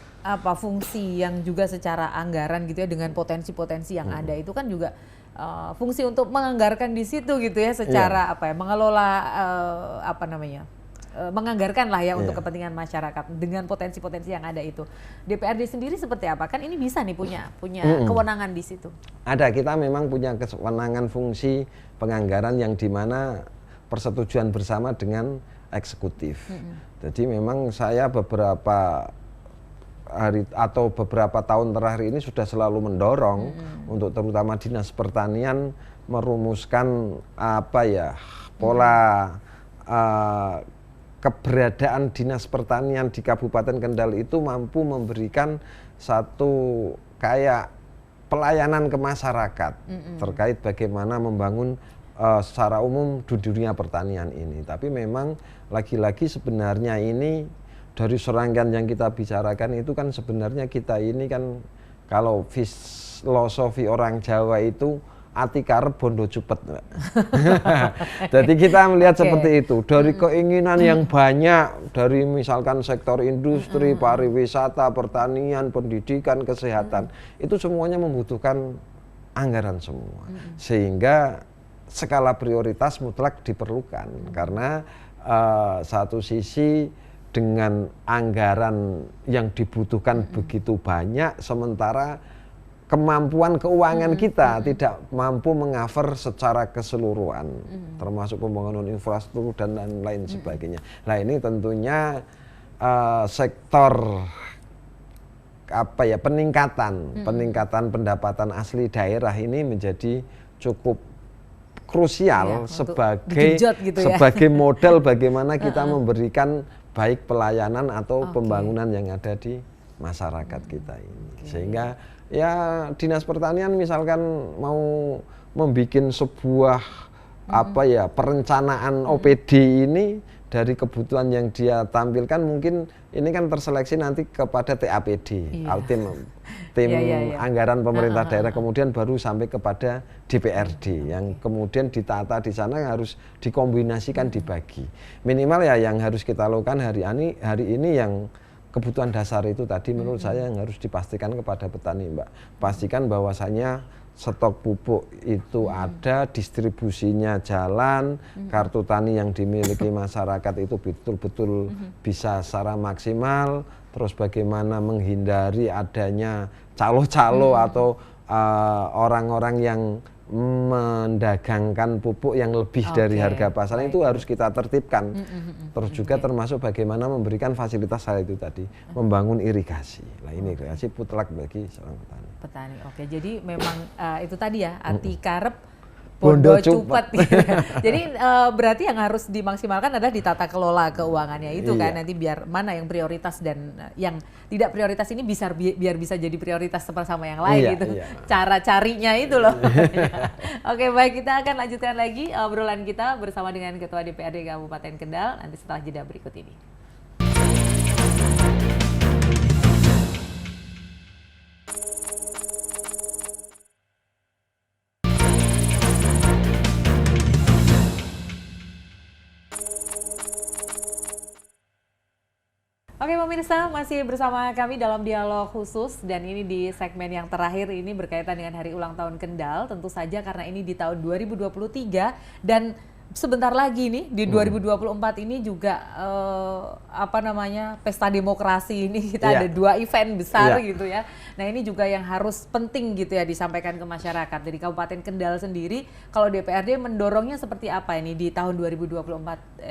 fungsi yang juga secara anggaran gitu ya, dengan potensi-potensi yang ada itu kan juga fungsi untuk menganggarkan di situ gitu ya, secara mengelola menganggarkan lah ya untuk kepentingan masyarakat dengan potensi-potensi yang ada itu. DPRD sendiri seperti apa? Kan ini bisa nih punya kewenangan di situ. Ada, kita memang punya kewenangan fungsi penganggaran yang dimana persetujuan bersama dengan eksekutif. Jadi memang saya beberapa hari atau beberapa tahun terakhir ini sudah selalu mendorong untuk terutama Dinas Pertanian merumuskan pola keberadaan Dinas Pertanian di Kabupaten Kendal itu mampu memberikan satu kayak pelayanan ke masyarakat terkait bagaimana membangun secara umum di dunia pertanian ini. Tapi memang lagi-lagi sebenarnya ini dari serangkaian yang kita bicarakan itu kan sebenarnya kita ini kan kalau filosofi orang Jawa itu ati karep bondo cupet. Jadi kita melihat seperti itu, dari keinginan yang banyak, dari misalkan sektor industri, pariwisata, pertanian, pendidikan, kesehatan, itu semuanya membutuhkan anggaran semua. Sehingga skala prioritas mutlak diperlukan, karena satu sisi dengan anggaran yang dibutuhkan begitu banyak, sementara kemampuan keuangan kita tidak mampu mengcover secara keseluruhan, termasuk pembangunan infrastruktur dan lain sebagainya. Nah ini tentunya sektor peningkatan pendapatan asli daerah ini menjadi cukup krusial sebagai modal bagaimana kita memberikan baik pelayanan atau pembangunan yang ada di masyarakat kita ini. Sehingga ya Dinas Pertanian misalkan mau membuat sebuah perencanaan OPD ini dari kebutuhan yang dia tampilkan, mungkin ini kan terseleksi nanti kepada TAPD, tim anggaran pemerintah daerah, kemudian baru sampai kepada DPRD yang kemudian ditata di sana, harus dikombinasikan, dibagi. Minimal ya yang harus kita lakukan hari ini yang kebutuhan dasar itu tadi menurut saya yang harus dipastikan kepada petani, Mbak. Pastikan bahwasanya stok pupuk itu ada, distribusinya jalan, kartu tani yang dimiliki masyarakat itu betul-betul bisa secara maksimal, terus bagaimana menghindari adanya calo-calo atau orang-orang yang mendagangkan pupuk yang lebih dari harga pasar, itu harus kita tertibkan. Terus juga termasuk bagaimana memberikan fasilitas hal itu tadi, membangun irigasi. Nah ini irigasi mutlak bagi seorang petani. Jadi memang itu tadi ya, ati karep bondo cupet. Jadi berarti yang harus dimaksimalkan adalah di tata kelola keuangannya itu kan, nanti biar mana yang prioritas dan yang tidak prioritas ini biar bisa jadi prioritas bersama yang lain gitu. Cara carinya itu loh. Oke, baik, kita akan lanjutkan lagi obrolan kita bersama dengan Ketua DPRD Kabupaten Kendal nanti setelah jeda berikut ini. Oke pemirsa, masih bersama kami dalam dialog khusus dan ini di segmen yang terakhir ini berkaitan dengan Hari Ulang Tahun Kendal. Tentu saja karena ini di tahun 2023 dan sebentar lagi nih di 2024 ini juga pesta demokrasi ini kita ada 2 event besar gitu ya. Nah ini juga yang harus penting gitu ya disampaikan ke masyarakat. Dari Kabupaten Kendal sendiri, kalau DPRD mendorongnya seperti apa ini di tahun 2024?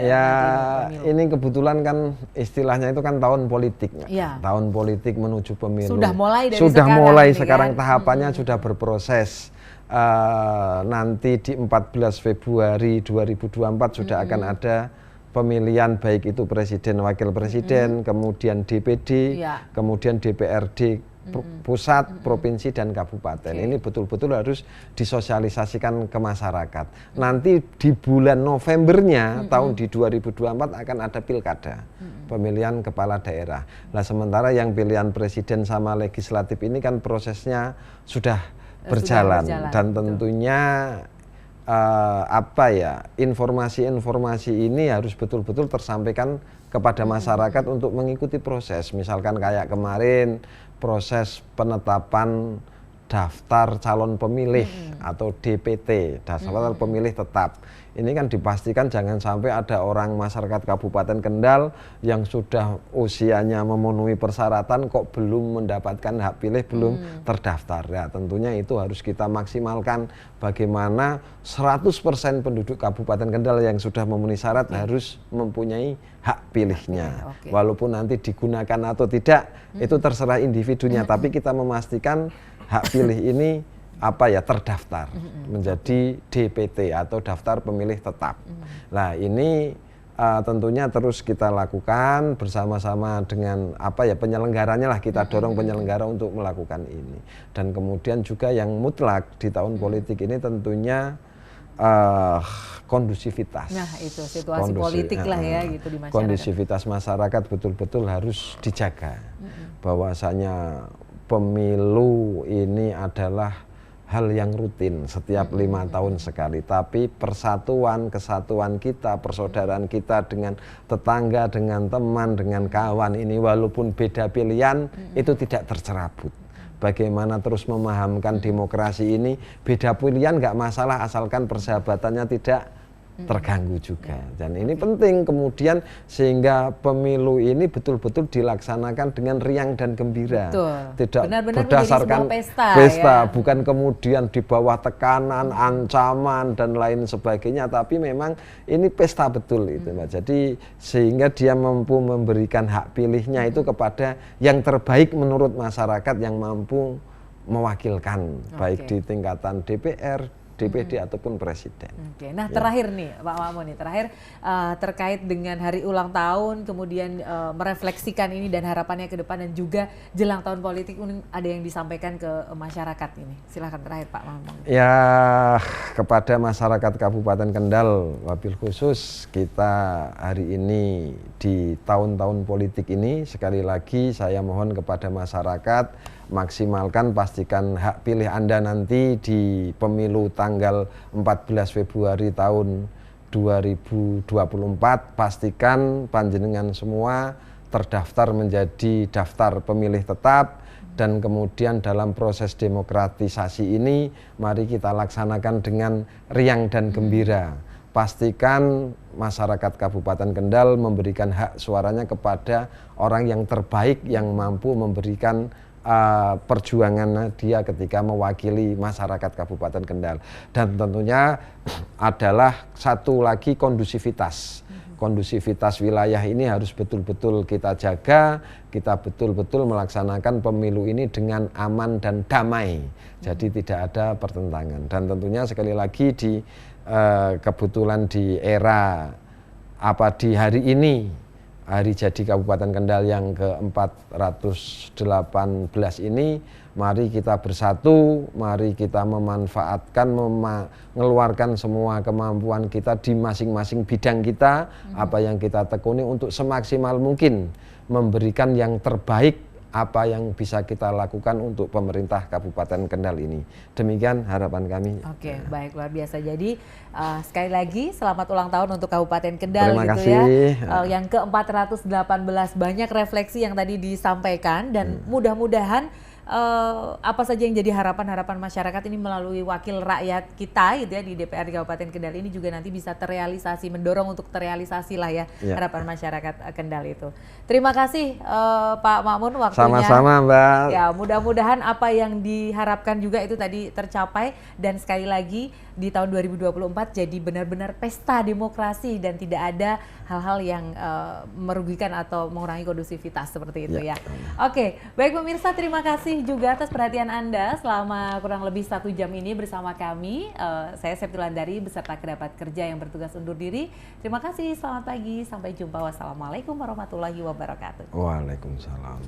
Ini kebetulan kan istilahnya itu kan tahun politik. Tahun politik menuju pemilu. Sudah mulai sekarang tahapannya sudah berproses. Nanti di 14 Februari 2024 sudah akan ada pemilihan baik itu presiden, wakil presiden, kemudian DPD, kemudian DPRD pusat, provinsi dan kabupaten. Ini betul-betul harus disosialisasikan ke masyarakat. Nanti di bulan Novembernya tahun di 2024 akan ada pilkada, pemilihan kepala daerah. Nah sementara yang pilihan presiden sama legislatif ini kan prosesnya sudah berjalan dan tentunya informasi-informasi ini harus betul-betul tersampaikan kepada masyarakat untuk mengikuti proses. Misalkan kayak kemarin proses penetapan daftar calon pemilih atau DPT, daftar pemilih tetap. Ini kan dipastikan jangan sampai ada orang masyarakat Kabupaten Kendal yang sudah usianya memenuhi persyaratan kok belum mendapatkan hak pilih, belum terdaftar. Ya, tentunya itu harus kita maksimalkan bagaimana 100% penduduk Kabupaten Kendal yang sudah memenuhi syarat harus mempunyai hak pilihnya. Walaupun nanti digunakan atau tidak, itu terserah individunya, tapi kita memastikan hak pilih ini terdaftar menjadi DPT atau daftar pemilih tetap. Nah ini tentunya terus kita lakukan bersama-sama dengan penyelenggaranya lah, kita dorong penyelenggara untuk melakukan ini. Dan kemudian juga yang mutlak di tahun politik ini tentunya kondusivitas. Nah itu situasi politik lah ya gitu di masyarakat. Kondusivitas masyarakat betul-betul harus dijaga. Bahwasanya pemilu ini adalah hal yang rutin setiap 5 tahun sekali, tapi persatuan, kesatuan kita, persaudaraan kita dengan tetangga, dengan teman, dengan kawan ini walaupun beda pilihan itu tidak tercerabut. Bagaimana terus memahamkan demokrasi ini, beda pilihan nggak masalah asalkan persahabatannya tidak terganggu juga. Dan ini penting kemudian sehingga pemilu ini betul-betul dilaksanakan dengan riang dan gembira. Betul. Tidak Benar-benar berdasarkan pesta, pesta ya. bukan kemudian di bawah tekanan, ancaman dan lain sebagainya, tapi memang ini pesta betul itu, Mbak. Jadi sehingga dia mampu memberikan hak pilihnya itu kepada yang terbaik menurut masyarakat yang mampu mewakilkan baik di tingkatan DPR, DPD ataupun presiden. Oke. Nah, terakhir nih Pak Makmun nih, terakhir terkait dengan hari ulang tahun, kemudian merefleksikan ini dan harapannya ke depan dan juga jelang tahun politik, ada yang disampaikan ke masyarakat ini. Silakan terakhir Pak Makmun. Ya, kepada masyarakat Kabupaten Kendal, wabil khusus kita hari ini di tahun-tahun politik ini, sekali lagi saya mohon kepada masyarakat maksimalkan, pastikan hak pilih Anda nanti di pemilu tanggal 14 Februari tahun 2024, pastikan panjenengan semua terdaftar menjadi daftar pemilih tetap, dan kemudian dalam proses demokratisasi ini mari kita laksanakan dengan riang dan gembira. Pastikan masyarakat Kabupaten Kendal memberikan hak suaranya kepada orang yang terbaik yang mampu memberikan perjuangan dia ketika mewakili masyarakat Kabupaten Kendal. Dan tentunya adalah satu lagi kondusivitas. Kondusivitas wilayah ini harus betul-betul kita jaga, kita betul-betul melaksanakan pemilu ini dengan aman dan damai. Jadi tidak ada pertentangan. Dan tentunya sekali lagi di kebetulan di era di hari ini, hari jadi Kabupaten Kendal yang ke-418 ini, mari kita bersatu, mari kita memanfaatkan, mengeluarkan semua kemampuan kita di masing-masing bidang kita, apa yang kita tekuni untuk semaksimal mungkin memberikan yang terbaik apa yang bisa kita lakukan untuk pemerintah Kabupaten Kendal ini. Demikian harapan kami. Oke, baik, luar biasa. Jadi sekali lagi selamat ulang tahun untuk Kabupaten Kendal. Terima gitu kasih. Ya. Yang ke-418, banyak refleksi yang tadi disampaikan dan mudah-mudahan apa saja yang jadi harapan-harapan masyarakat ini melalui wakil rakyat kita gitu ya di DPR Kabupaten Kendal ini juga nanti bisa terrealisasi, mendorong untuk terrealisasi lah ya harapan masyarakat Kendal itu. Terima kasih Pak Makmun waktunya. Sama-sama Mbak. Ya, mudah-mudahan apa yang diharapkan juga itu tadi tercapai, dan sekali lagi di tahun 2024 jadi benar-benar pesta demokrasi dan tidak ada hal-hal yang merugikan atau mengurangi kondusivitas seperti itu ya. Oke, baik pemirsa, terima kasih juga atas perhatian Anda selama kurang lebih 1 jam ini bersama kami. Saya Septulandari beserta kerabat kerja yang bertugas undur diri. Terima kasih, selamat pagi, sampai jumpa. Wassalamualaikum warahmatullahi wabarakatuh. Waalaikumsalam.